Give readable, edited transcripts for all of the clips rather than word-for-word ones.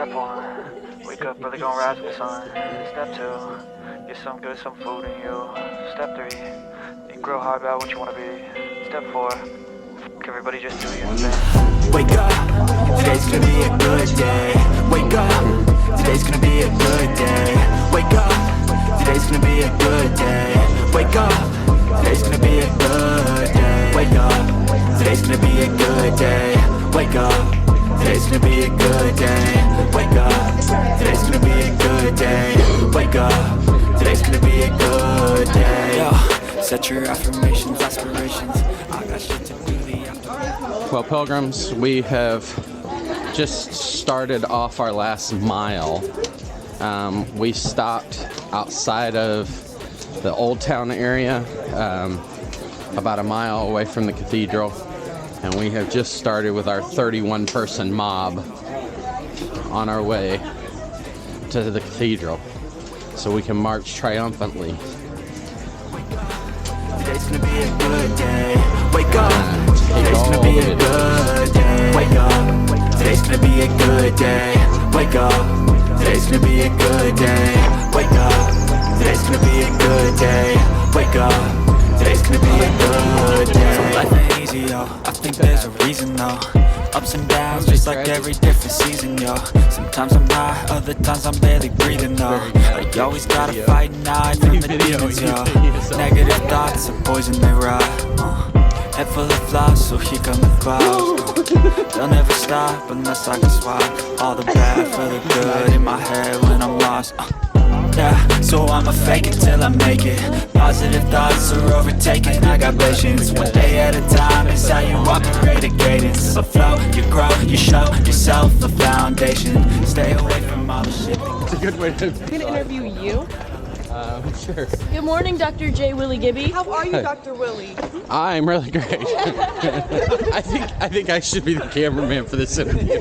Step 1, wake up early, gonna rise with the sun. Step 2, get some good, some food in you. Step 3, think real hard about what you wanna be. Step 4, everybody just do your thing. Wake up, today's gonna be a good day. Wake up, today's gonna be a good day. Wake up, today's gonna be a good day. Wake up, today's gonna be a good day. Wake up, today's gonna be a good day. Wake up, today's gonna be a good day. Wake up, today's gonna be a good day. Wake up, today's gonna be a good day. Yo, set your affirmations, aspirations. I got shit to do the afternoon. Well, pilgrims, we have just started off our last mile. We stopped outside of the Old Town area, about a mile away from the cathedral, and we have just started with our 31-person mob on our way to the cathedral so we can march triumphantly. Today's gonna be a good day. Wake up. Today's gonna be a good day. Wake up. Today's gonna be a good day. Wake up. Today's gonna be a good day. Wake up. Today's gonna be a good day. Wake up. Today's gonna be a good day. So life ain't easy, yo. I think there's a reason, though. Ups and downs, just like every different season, yo. Sometimes I'm high, other times I'm barely breathing, though. Like you always gotta fight and hide from the demons, yo. Negative thoughts are poison, they rot. Head full of flies, so here come the clouds. They'll never stop unless I can swap all the bad for the good in my head when I'm lost. Yeah, so I'ma fake it till I make it. Positive thoughts are overtaken. I got patience, one day at a time. It's how you operate a cadence. A flow, you grow, you show yourself a foundation. Stay away from all the shit. It's a good way to. I'm gonna interview you. Sure. Good morning, Dr. J. Willie Gibby. How are you, Dr. Willie? I'm really great. I think I should be the cameraman for this interview.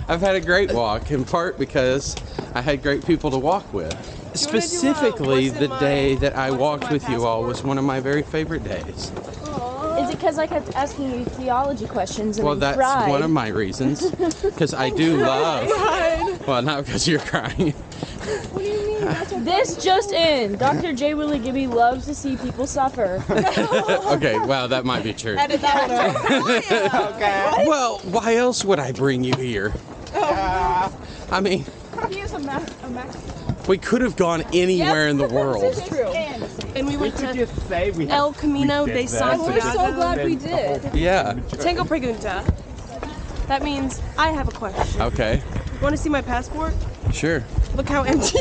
I've had a great walk, in part because I had great people to walk with. Specifically, the day that I walked with you all was one of my very favorite days. Is it because I kept asking you theology questions and Well, you that's cried? one of my reasons. Because I do love. Well, not because you're crying. What do you mean? This just in. Dr. J. Willie Gibby loves to see people suffer. Okay, well, that might be true. Edit that out. Okay. Well, why else would I bring you here? I mean, He is a Mac. we could have gone anywhere in the world. This is true. And we went to El Camino de Santiago. We're so glad we did. Yeah. Tengo pregunta. That means I have a question. Okay. Want to see my passport? Sure. Look how empty.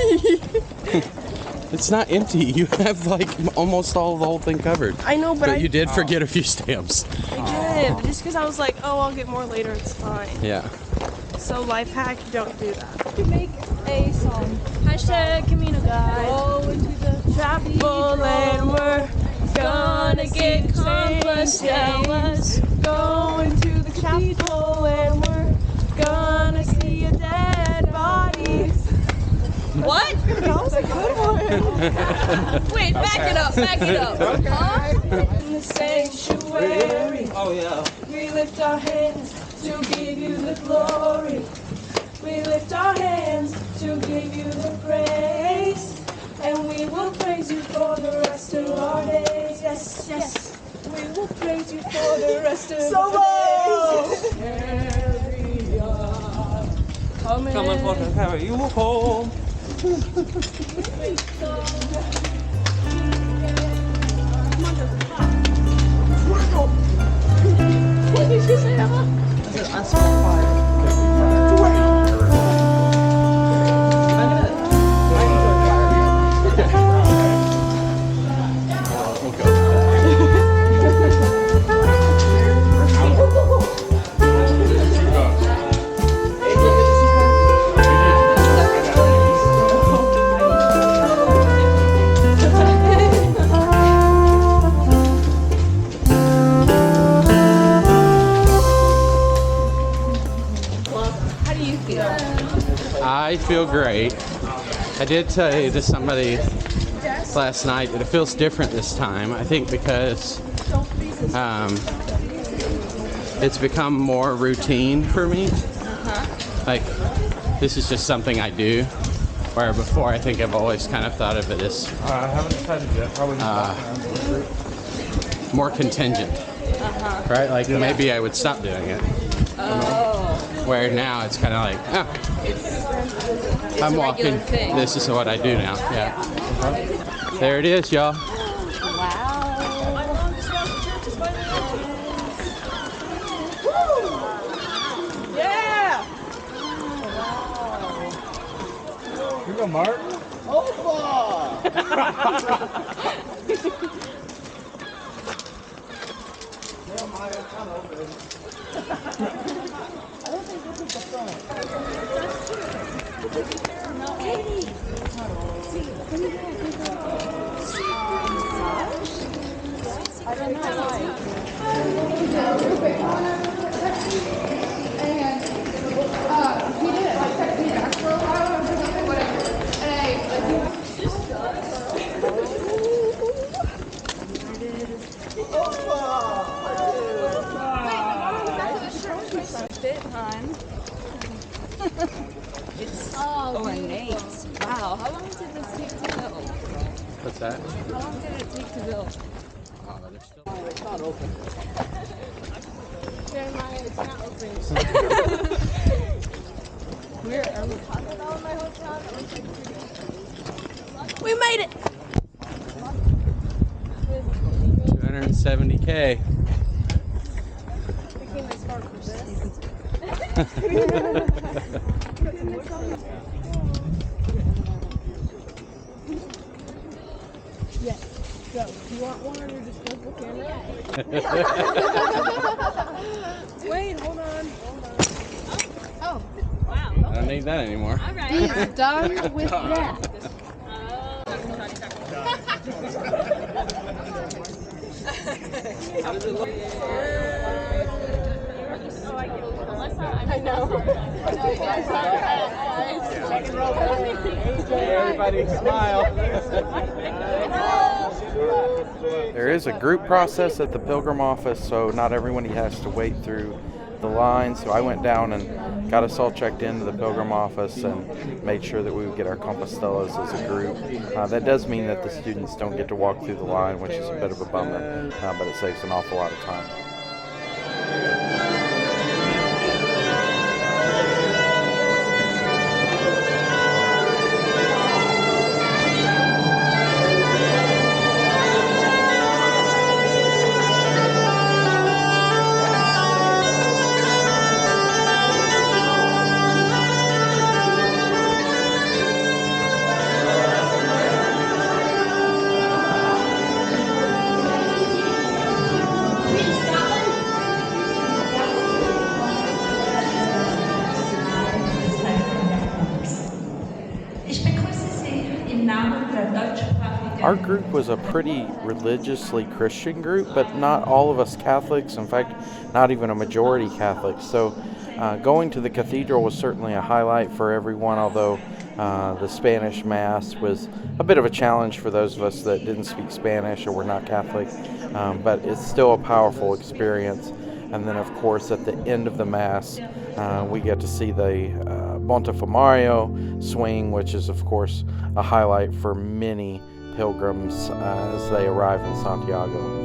It's not empty. You have like almost all the whole thing covered. I know, but you did forget a few stamps. I did. Just because I was like, oh, I'll get more later. It's fine. Yeah. So life hack, don't do that. Make a song. Hashtag Camino guy. Go into the Travel and we're gonna get complex. Going to the cathedral and we're gonna see a dead body. What? That was a good one. Wait, back it up. Okay. Huh? In the sanctuary, Oh yeah. we lift our hands to give you the glory. We lift our hands to give you the praise. And we will praise you for the rest of our days. Yes, yes. We will praise you for the rest of our days. Here we are. Coming to carry you home. What did you say, Emma? I feel great. I did say to somebody last night that it feels different this time. I think because it's become more routine for me. Like, this is just something I do, where before I think I've always kind of thought of it as I haven't decided yet. Probably more contingent. Right? Like, maybe I would stop doing it. Where now it's kind of like, I'm walking. thing. This is what I do now. Yeah. There it is, y'all. Yeah! Here you go, Martin. Oh, ornate. Wow, how long did this take to build? What's that? How long did it take to build? It's not open. Jeremiah, it's not open. Where are we? We made it! 270K. Go. Do you want one on your disposable camera? Wait, hold on. Oh, wow. I don't need that anymore. All right. He's done with that. I know. Everybody smile. There is a group process at the Pilgrim office, so not everyone has to wait through the line. So I went down and got us all checked into the Pilgrim office and made sure that we would get our Compostelas as a group. That does mean that the students don't get to walk through the line, which is a bit of a bummer, but it saves an awful lot of time. Our group was a pretty religiously Christian group, but not all of us Catholics. In fact, not even a majority Catholics. So going to the cathedral was certainly a highlight for everyone, although the Spanish Mass was a bit of a challenge for those of us that didn't speak Spanish or were not Catholic. But it's still a powerful experience. And then, of course, at the end of the Mass, we get to see the Montefimario swing, which is, of course, a highlight for many pilgrims as they arrive in Santiago.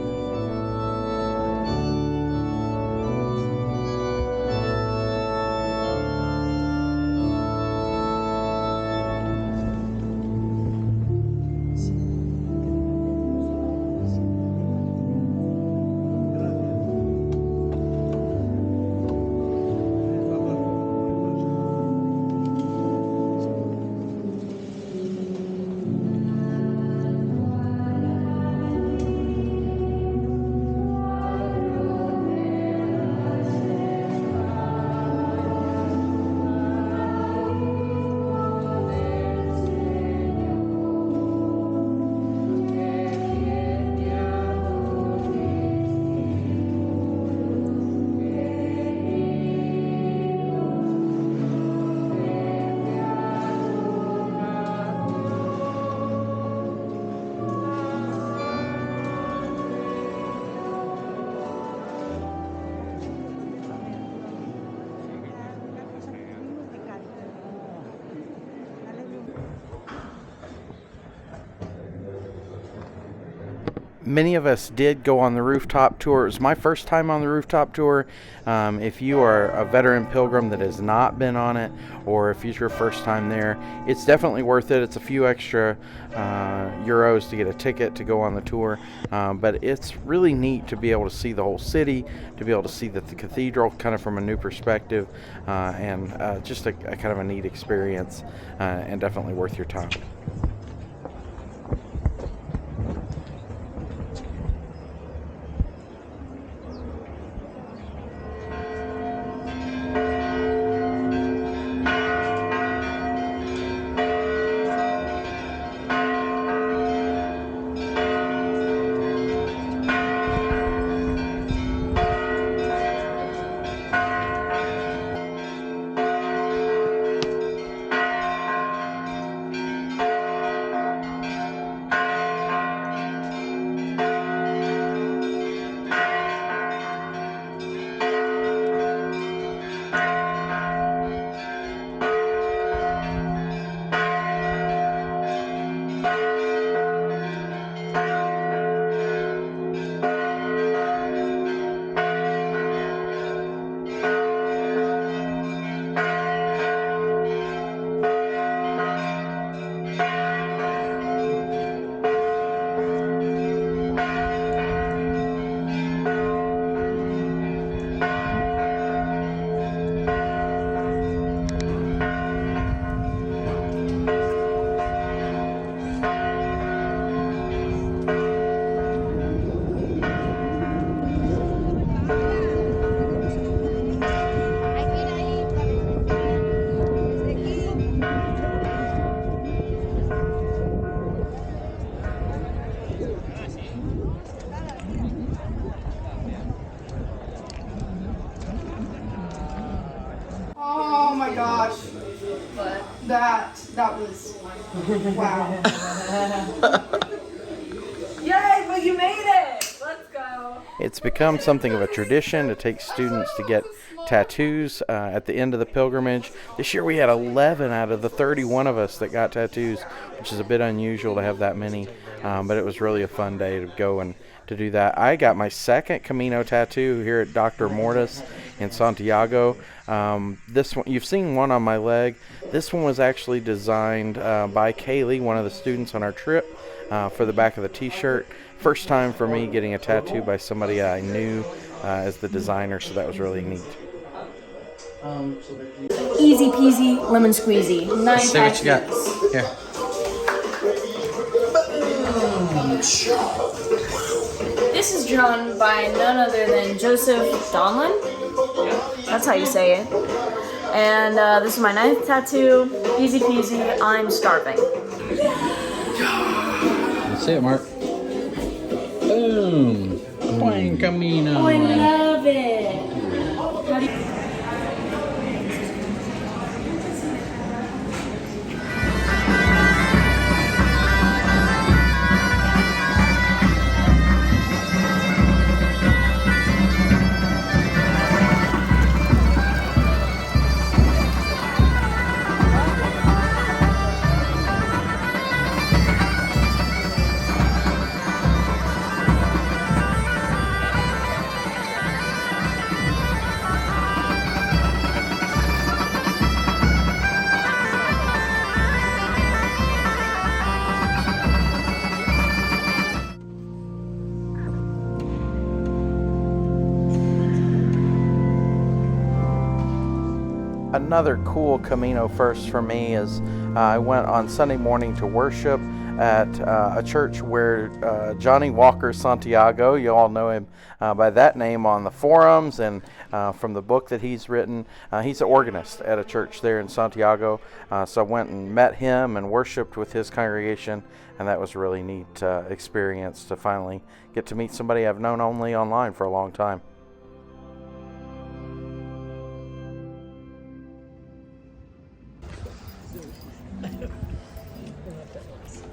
Many of us did go on the rooftop tour. It was my first time on the rooftop tour. If you are a veteran pilgrim that has not been on it, or if it's your first time there, it's definitely worth it. It's a few extra euros to get a ticket to go on the tour, but it's really neat to be able to see the whole city, to be able to see the cathedral kind of from a new perspective, and just a kind of a neat experience, and definitely worth your time. Oh my gosh. That was wow. Yay, but you made it! Let's go. It's become something of a tradition to take students to get tattoos at the end of the pilgrimage. This year we had 11 out of the 31 of us that got tattoos, which is a bit unusual to have that many, but it was really a fun day to go and to do that. I got my second Camino tattoo here at Dr. Mortis in Santiago. This one, you've seen one on my leg. This one was actually designed by Kaylee, one of the students on our trip, for the back of the t-shirt. First time for me getting a tattoo by somebody I knew as the designer, so that was really neat. Easy peasy, lemon squeezy. Let's see what you got. Here. This is drawn by none other than Joseph Donlin. That's how you say it. And this is my 9th tattoo. Easy peasy, I'm starving. Let's see it, Mark. Boom. Buen Camino. Oh, I love it. How do you... Another cool Camino first for me is I went on Sunday morning to worship at a church where Johnny Walker Santiago, you all know him by that name on the forums and from the book that he's written. He's an organist at a church there in Santiago, so I went and met him and worshiped with his congregation, and that was a really neat experience to finally get to meet somebody I've known only online for a long time.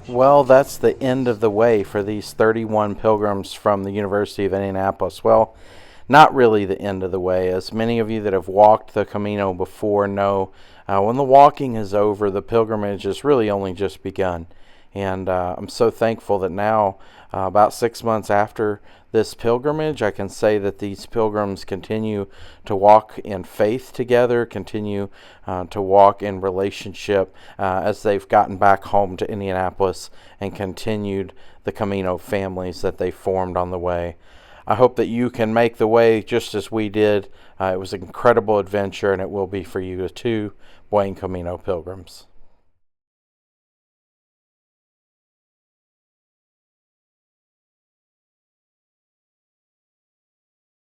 Well, that's the end of the way for these 31 pilgrims from the University of Indianapolis. Well, not really the end of the way. As many of you that have walked the Camino before know, when the walking is over, the pilgrimage has really only just begun. And I'm so thankful that now, about 6 months after this pilgrimage, I can say that these pilgrims continue to walk in faith together, continue to walk in relationship as they've gotten back home to Indianapolis and continued the Camino families that they formed on the way. I hope that you can make the way just as we did. It was an incredible adventure, and it will be for you too. Buen Camino, pilgrims.